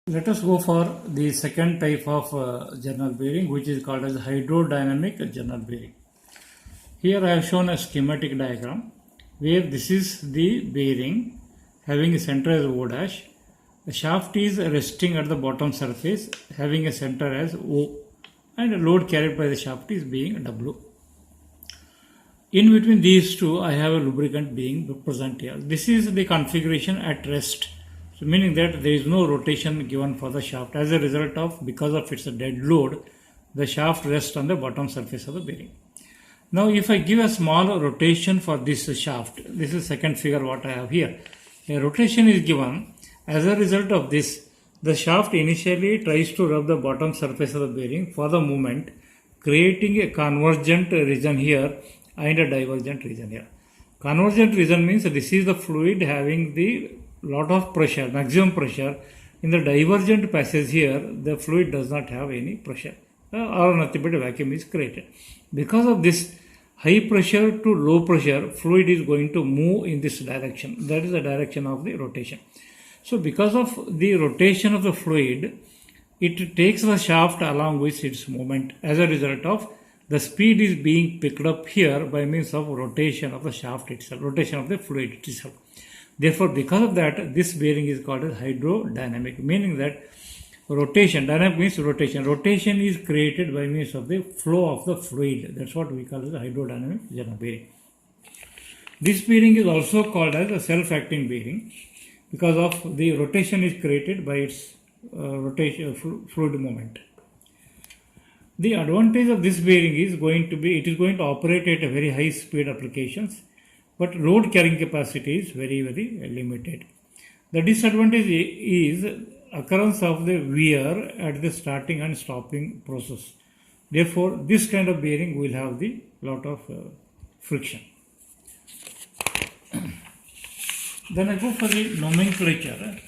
Let us go for the second type of journal bearing, which is called as hydrodynamic journal bearing. Here I have shown a schematic diagram where this is the bearing having a center as O dash. The shaft is resting at the bottom surface having a center as O, and the load carried by the shaft is being W. In between these two, I have a lubricant being present here. This is the configuration at rest. So meaning that there is no rotation given for the shaft. As a result of, because of its dead load, the shaft rests on the bottom surface of the bearing. Now if I give a small rotation for this shaft, this is second figure what I have here. A rotation is given. As a result of this, the shaft initially tries to rub the bottom surface of the bearing for the movement, creating a convergent region here and a divergent region here. Convergent region means this is the fluid having the lot of pressure, maximum pressure. In the divergent passage here, the fluid does not have any pressure or nothing but a vacuum is created. Because of this high pressure to low pressure, fluid is going to move in this direction. That is the direction of the rotation. So because of the rotation of the fluid, it takes the shaft along with its movement. As a result of, the speed is being picked up here by means of rotation of the shaft itself, rotation of the fluid itself. Therefore, because of that, this bearing is called as hydrodynamic, meaning that rotation, dynamic means rotation. Rotation is created by means of the flow of the fluid. That's what we call as a hydrodynamic journal bearing. This bearing is also called as a self-acting bearing because of the rotation is created by its rotation fluid movement. The advantage of this bearing is going to be, it is going to operate at a very high speed applications, but load carrying capacity is very limited. The disadvantage is occurrence of the wear at the starting and stopping process. Therefore, this kind of bearing will have the lot of friction. Then I go for the nomenclature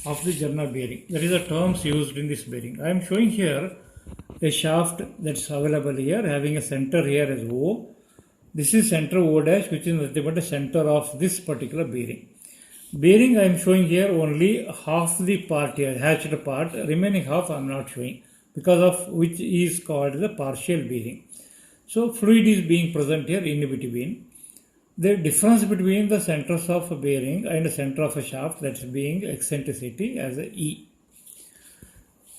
of the journal bearing. That is the terms used in this bearing. I am showing here a shaft that's available here having a center here as O. This is center O dash, which is nothing but the center of this particular bearing. Bearing I am showing here only half the part here, hatched part, remaining half I am not showing because of which is called the partial bearing. So fluid is being present here in between. The difference between the centers of a bearing and the center of a shaft, that's being eccentricity as a E.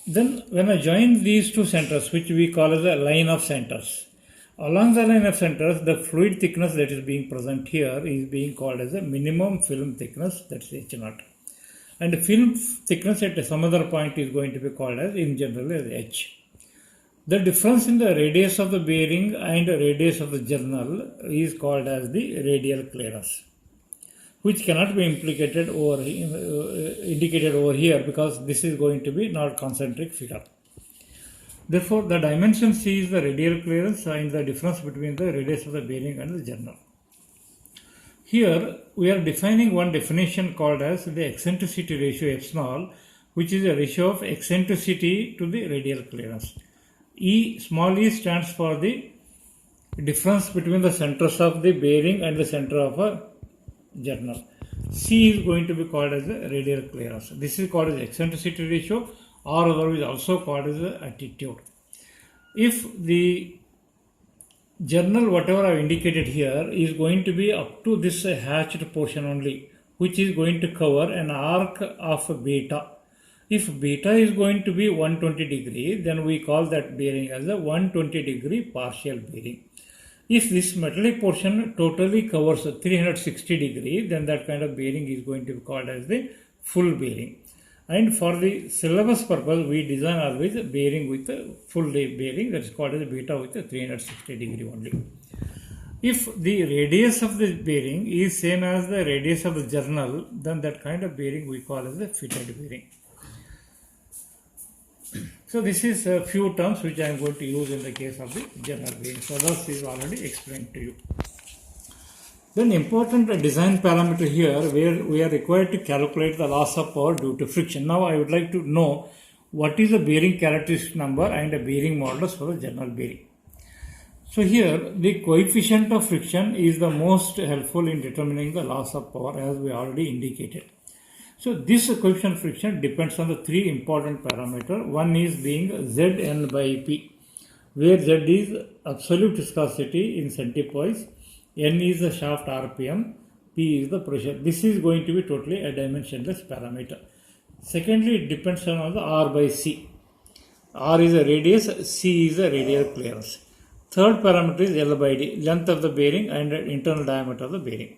Then when I join these two centers, which we call as a line of centers, along the line of centers, the fluid thickness that is being present here is being called as a minimum film thickness, that's H0. And the film thickness at some other point is going to be called as, in general, as H. The difference in the radius of the bearing and the radius of the journal is called as the radial clearance, which cannot be indicated over here because this is going to be not concentric figure. Therefore, the dimension C is the radial clearance and the difference between the radius of the bearing and the journal. Here, we are defining one definition called as the eccentricity ratio epsilon, which is a ratio of eccentricity to the radial clearance. E, small e stands for the difference between the centers of the bearing and the center of a journal. C is going to be called as the radial clearance. This is called as eccentricity ratio, or otherwise also called as the attitude. If the journal, whatever I have indicated here, is going to be up to this hatched portion only, which is going to cover an arc of beta. If beta is going to be 120 degree, then we call that bearing as a 120 degree partial bearing. If this metallic portion totally covers 360 degree, then that kind of bearing is going to be called as the full bearing. And for the syllabus purpose, we design always a bearing with a full bearing, that is called as beta with a 360 degree only. If the radius of the bearing is same as the radius of the journal, then that kind of bearing we call as a fitted bearing. So this is a few terms which I am going to use in the case of the journal bearing. So thus is already explained to you. Then important design parameter here where we are required to calculate the loss of power due to friction. Now I would like to know what is the bearing characteristic number and the bearing modulus for the journal bearing. So here the coefficient of friction is the most helpful in determining the loss of power as we already indicated. So this coefficient of friction depends on the three important parameters. One is being Zn by P, where Z is absolute viscosity in centipoise, N is the shaft RPM, P is the pressure. This is going to be totally a dimensionless parameter. Secondly, it depends on the R by C. R is a radius, C is a radial clearance. Third parameter is L by D, length of the bearing and internal diameter of the bearing.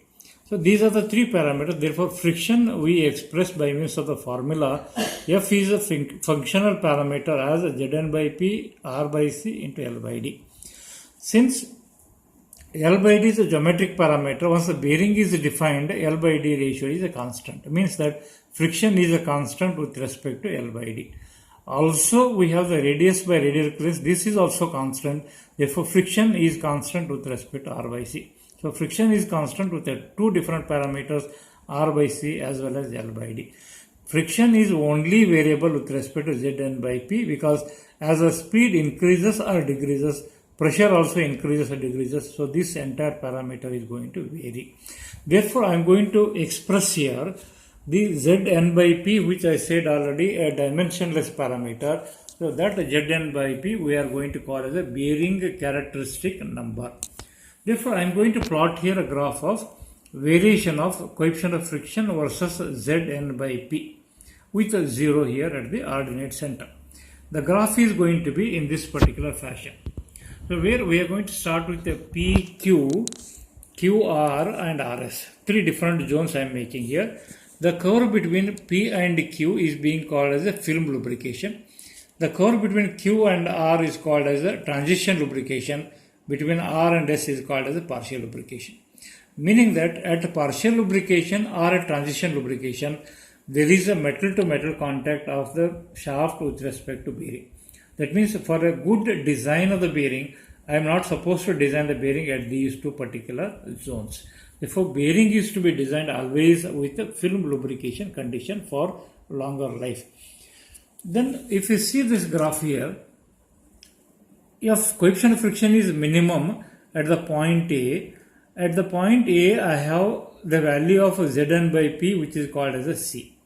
So these are the three parameters. Therefore, friction we express by means of the formula. F is a functional parameter as Zn by P, R by C into L by D. Since L by D is a geometric parameter, once the bearing is defined, L by D ratio is a constant. It means that friction is a constant with respect to L by D. Also, we have the radius by radial clearance. This is also constant. Therefore, friction is constant with respect to R by C. So friction is constant with two different parameters, R by C as well as L by D. Friction is only variable with respect to Zn by P, because as the speed increases or decreases, pressure also increases or decreases. So this entire parameter is going to vary. Therefore, I am going to express here the Zn by P, which I said already, a dimensionless parameter. So that Zn by P we are going to call as a bearing characteristic number. Therefore, I am going to plot here a graph of variation of coefficient of friction versus Zn by P with a 0 here at the ordinate center. The graph is going to be in this particular fashion. So, where we are going to start with the PQ, QR and RS. Three different zones I am making here. The curve between P and Q is being called as a film lubrication. The curve between Q and R is called as a transition lubrication. Between R and S is called as a partial lubrication. Meaning that at partial lubrication or a transition lubrication, there is a metal to metal contact of the shaft with respect to bearing. That means for a good design of the bearing, I am not supposed to design the bearing at these two particular zones. Therefore, bearing is to be designed always with a film lubrication condition for longer life. Then if you see this graph here, if coefficient of friction is minimum at the point A, at the point A I have the value of Zn by P, which is called as a C.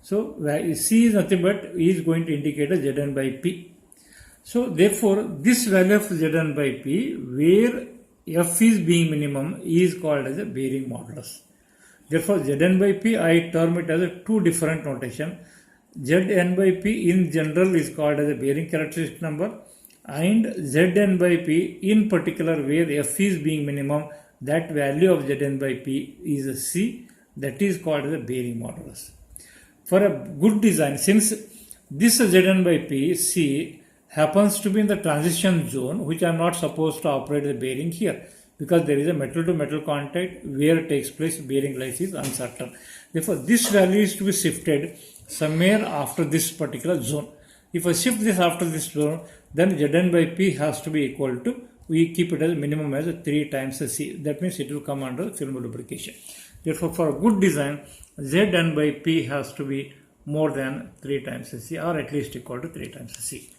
So C is nothing but is going to indicate a Zn by P. So therefore this value of Zn by P, where F is being minimum, is called as a bearing modulus. Therefore Zn by P I term it as a two different notation. Zn by P in general is called as a bearing characteristic number, and Zn by P in particular where F is being minimum, that value of Zn by P is a C, that is called as a bearing modulus. For a good design, since this Zn by P, C, happens to be in the transition zone, which I am not supposed to operate the bearing here, because there is a metal to metal contact where it takes place, bearing life is uncertain. Therefore, this value is to be shifted somewhere after this particular zone. If I shift this after this zone, then Zn by P has to be equal to, we keep it as minimum as 3 times C. That means it will come under film lubrication. Therefore, for a good design, Zn by P has to be more than 3 times C, or at least equal to 3 times C.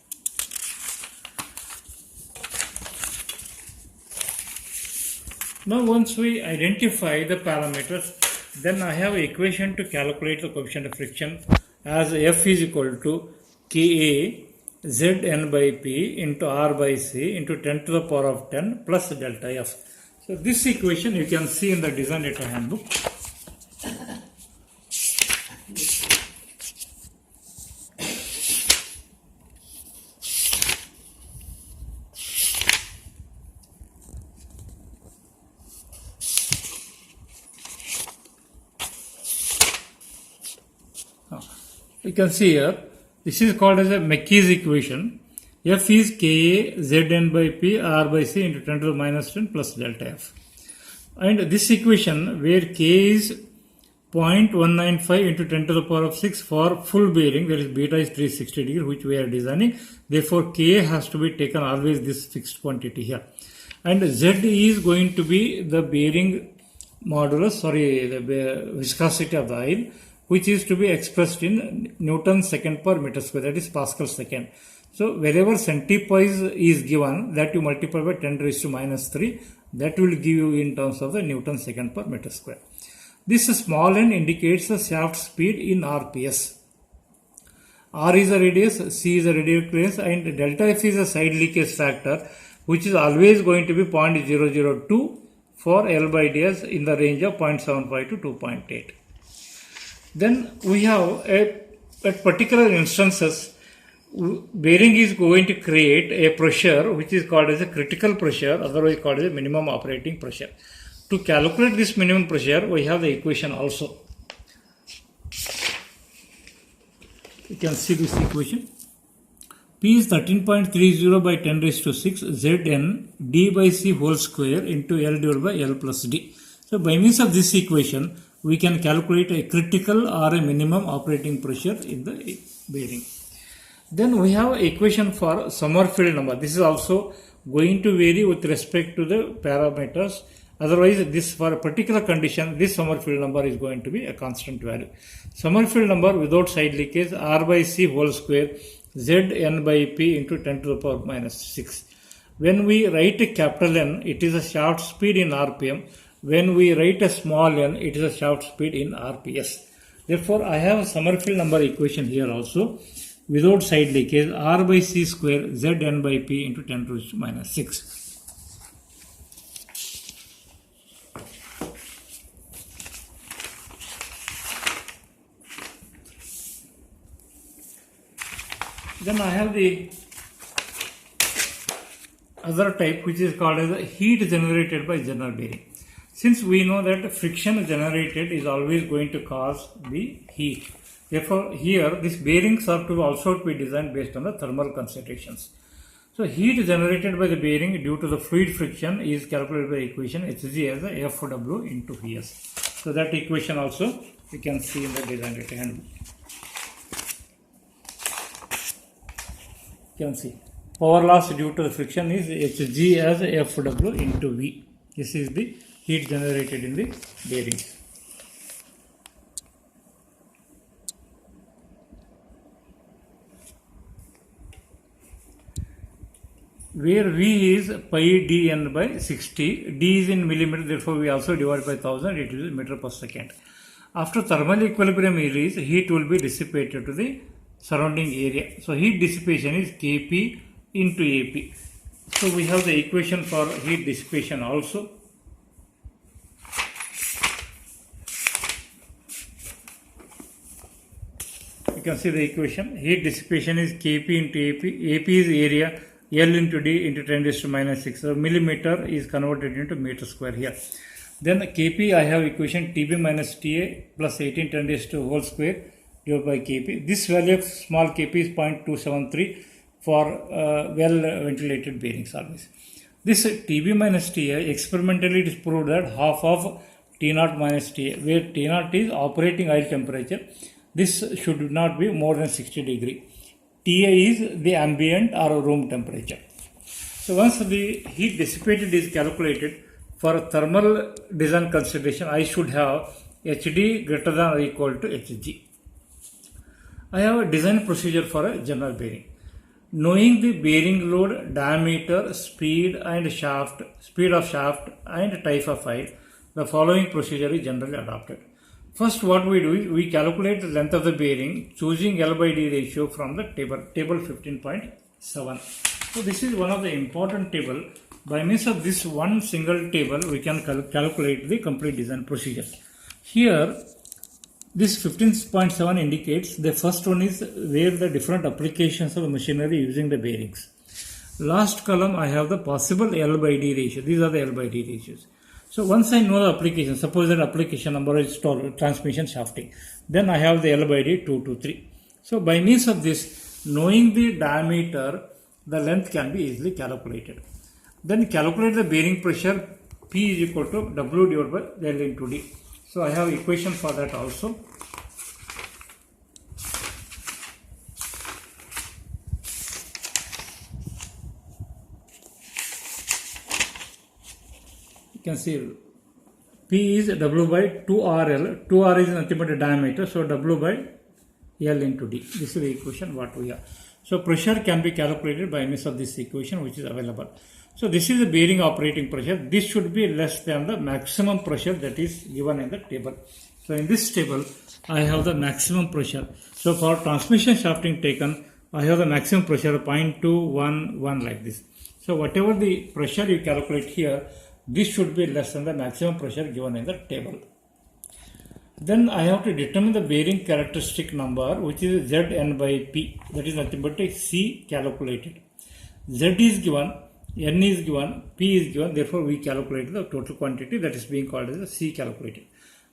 Now, once we identify the parameters, then I have an equation to calculate the coefficient of friction as F is equal to Ka Zn by P into R by C into 10 to the power of 10 plus delta F. So this equation you can see in the design data handbook. You can see here, this is called as a McKee's equation. F is Ka Zn by P R by C into 10 to the minus 10 plus delta F. And this equation where K is 0.195 into 10 to the power of 6 for full bearing, that is beta is 360 degrees, which we are designing. Therefore, K has to be taken always this fixed quantity here. And Z is going to be the bearing modulus, the viscosity of the oil, which is to be expressed in Newton second per meter square, that is Pascal second. So wherever centipoise is given, that you multiply by 10 raised to minus 3, that will give you in terms of the Newton second per meter square. This small n indicates the shaft speed in RPS. R is the radius, C is the radial clearance, and delta F is the side leakage factor, which is always going to be 0.002 for L by ds in the range of 0.75 to 2.8. Then we have at particular instances, bearing is going to create a pressure which is called as a critical pressure, otherwise called as a minimum operating pressure. To calculate this minimum pressure, we have the equation also. You can see this equation. P is 13.30 by 10 raised to 6 Zn d by C whole square into L divided by L plus D. So by means of this equation, we can calculate a critical or a minimum operating pressure in the bearing. Then we have equation for Sommerfeld number. This is also going to vary with respect to the parameters. Otherwise, this for a particular condition, this Sommerfeld number is going to be a constant value. Sommerfeld number without side leakage, R by C whole square, Zn by P into 10 to the power minus 6. When we write a capital N, it is a shaft speed in RPM. When we write a small n, it is a shaft speed in RPS. Therefore, I have a Sommerfeld number equation here also. Without side leakage, R by C square, Zn by P into 10 to the minus 6. Then I have the other type, which is called as heat generated by general bearing. Since we know that friction generated is always going to cause the heat. Therefore, here these bearings are to also be designed based on the thermal considerations. So, heat generated by the bearing due to the fluid friction is calculated by equation Hg as a Fw into Vs. So, that equation also you can see in the design at hand. You can see power loss due to the friction is Hg as Fw into V. This is the heat generated in the bearings. Where V is pi dn by 60, d is in millimeter, therefore we also divide by 1000, it is meter per second. After thermal equilibrium is, heat will be dissipated to the surrounding area. So heat dissipation is Kp into Ap. So we have the equation for heat dissipation also. You can see the equation. Heat dissipation is Kp into Ap. Ap is area, L into D into 10 raised to minus 6. So millimeter is converted into meter square here. Then Kp, I have equation Tb minus Ta plus 18 10 raised to whole square divided by Kp. This value of small Kp is 0.273 for well ventilated bearings always. This Tb minus Ta, experimentally it is proved that half of T0 minus Ta, where T0 is operating oil temperature, this should not be more than 60 degree. Ta is the ambient or room temperature. So once the heat dissipated is calculated, for thermal design consideration, I should have Hd greater than or equal to Hg. I have a design procedure for a general bearing. Knowing the bearing load, diameter, speed of shaft and type of oil, the following procedure is generally adopted. First, what we do is we calculate the length of the bearing choosing L by D ratio from the table 15.7. So this is one of the important table. By means of this one single table, we can calculate the complete design procedure. Here, this 15.7 indicates the first one is where the different applications of the machinery using the bearings. Last column, I have the possible L by D ratio. These are the L by D ratios. So once I know the application, suppose that application number is transmission shafting, then I have the L by D 2 to 3. So by means of this, knowing the diameter, the length can be easily calculated. Then calculate the bearing pressure, P is equal to W divided by L into D. So I have equation for that also. You can see P is W by 2RL. 2R is nothing but a diameter, so W by L into D. This is the equation what we have. So pressure can be calculated by means of this equation which is available. So this is the bearing operating pressure. This should be less than the maximum pressure that is given in the table. So in this table, I have the maximum pressure. So for transmission shafting taken, I have the maximum pressure 0.211 like this. So whatever the pressure you calculate here, this should be less than the maximum pressure given in the table. Then I have to determine the bearing characteristic number, which is Zn by P. That is nothing but C calculated. Z is given, N is given, P is given. Therefore, we calculate the total quantity that is being called as the C calculated.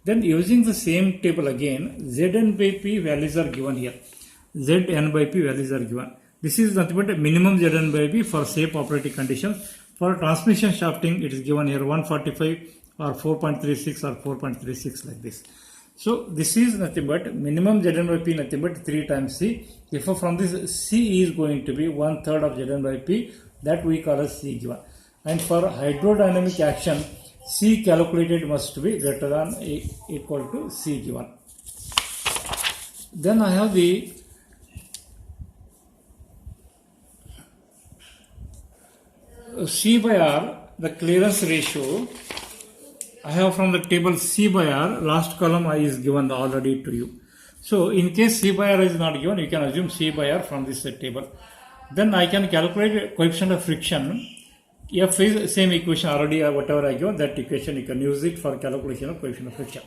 Then using the same table again, Zn by P values are given here. Zn by P values are given. This is nothing but a minimum Zn by P for safe operating conditions. For transmission shafting, it is given here 145 or 4.36 or 4.36 like this. So this is nothing but minimum Zn by P nothing but 3 times C. Therefore, from this C is going to be 1/3 of Zn by P, that we call as C given. And for hydrodynamic action, C calculated must be greater than equal to C given. Then I have the C by R, the clearance ratio. I have from the table C by R, last column I is given already to you. So in case C by R is not given, you can assume C by R from this table. Then I can calculate coefficient of friction. F is same equation already, whatever I given, that equation you can use it for calculation of coefficient of friction.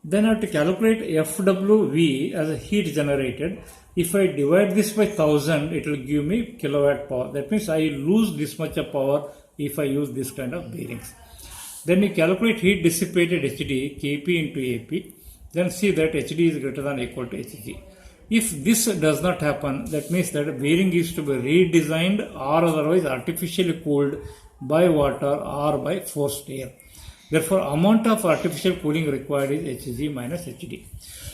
Then I have to calculate FWV as a heat generated. If I divide this by 1000, it will give me kilowatt power. That means I lose this much of power if I use this kind of bearings. Then you calculate heat dissipated HD, Kp into AP. Then see that HD is greater than or equal to Hg. If this does not happen, that means that bearing is to be redesigned or otherwise artificially cooled by water or by forced air. Therefore, amount of artificial cooling required is Hg minus Hd.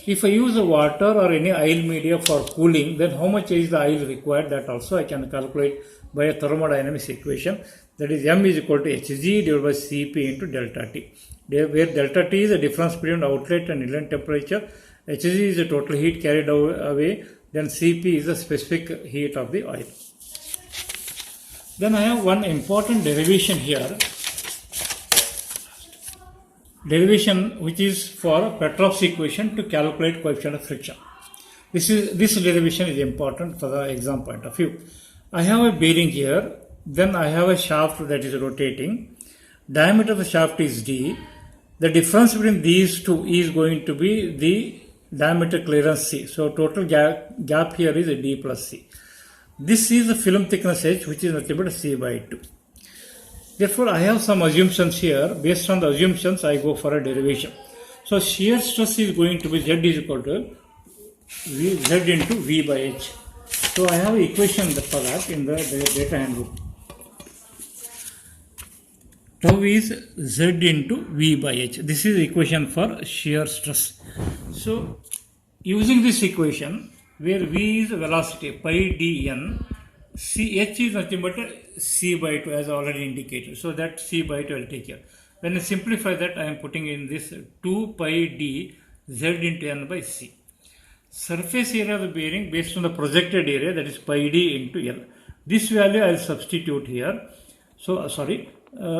If I use water or any oil media for cooling, then how much is the oil required? That also I can calculate by a thermodynamics equation. That is M is equal to Hg divided by Cp into delta T. Where delta T is the difference between outlet and inlet temperature. Hg is the total heat carried away. Then Cp is the specific heat of the oil. Then I have one important derivation here. Derivation which is for Petrov's equation to calculate coefficient of friction. This derivation is important for the exam point of view. I have a bearing here, then I have a shaft that is rotating. Diameter of the shaft is D. The difference between these two is going to be the diameter clearance C. So total gap here is D plus C. This is the film thickness H, which is nothing but C by 2. Therefore, I have some assumptions here. Based on the assumptions, I go for a derivation. So, shear stress is going to be Z is equal to Z into V by H. So, I have equation for that in the data handbook. Tau is Z into V by H. This is equation for shear stress. So, using this equation, where V is velocity, pi dn, H is nothing but C by 2 as already indicated. So that C by 2 I will take here. When I simplify that, I am putting in this 2 pi d Z into N by C. Surface area of the bearing based on the projected area, that is pi d into L. This value I will substitute here. So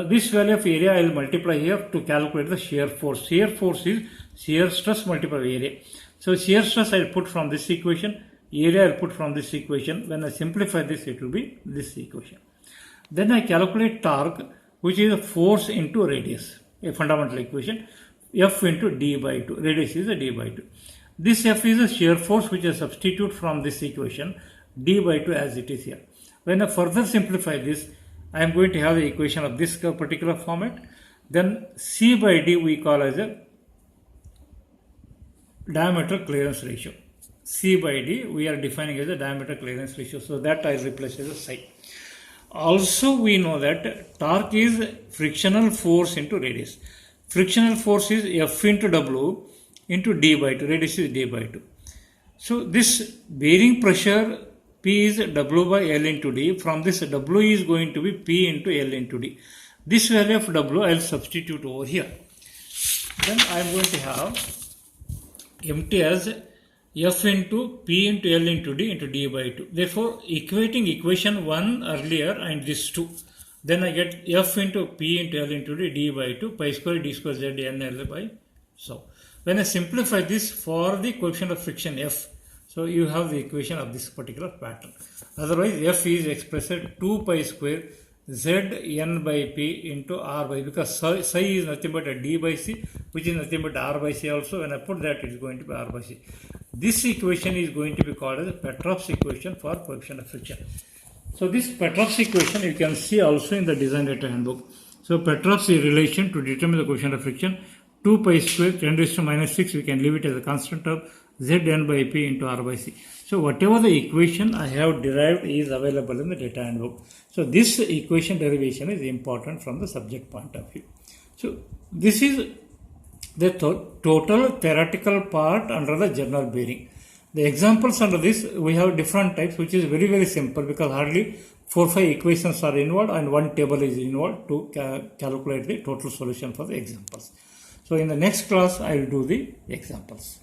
this value of area I will multiply here to calculate the shear force. Shear force is shear stress multiplied by area. So shear stress I will put from this equation. Area I will put from this equation. When I simplify this, it will be this equation. Then I calculate torque, which is a force into radius, a fundamental equation. F into d by 2. Radius is a d by 2. This F is a shear force which I substitute from this equation, d by 2 as it is here. When I further simplify this, I am going to have the equation of this particular format. Then C by d we call as a diameter clearance ratio. C by d we are defining as a diameter clearance ratio. So that I replace as a psi. Also we know that torque is frictional force into radius. Frictional force is F into W into d by 2. Radius is d by 2. So this bearing pressure P is W by L into D. From this W is going to be P into L into D. This value of W I will substitute over here. Then I am going to have MT as F into P into L into D by 2. Therefore, equating equation 1 earlier and this 2. Then I get F into P into L into D by 2 pi square D square Z N L by so. When I simplify this for the coefficient of friction F, so you have the equation of this particular pattern. Otherwise, F is expressed 2 pi square Z N by P into R by, because psi is nothing but a D by C, which is nothing but R by C also. When I put that, it is going to be R by C. This equation is going to be called as Petrov's equation for coefficient of friction. So this Petrov's equation you can see also in the design data handbook. So Petrov's relation to determine the coefficient of friction, 2 pi square 10 raised to minus 6, we can leave it as a constant of Zn by P into R by C. So whatever the equation I have derived is available in the data handbook. So this equation derivation is important from the subject point of view. So this is the total theoretical part under the general bearing. The examples under this, we have different types, which is very, very simple, because hardly 4-5 equations are involved and one table is involved to calculate the total solution for the examples. So in the next class, I will do the examples.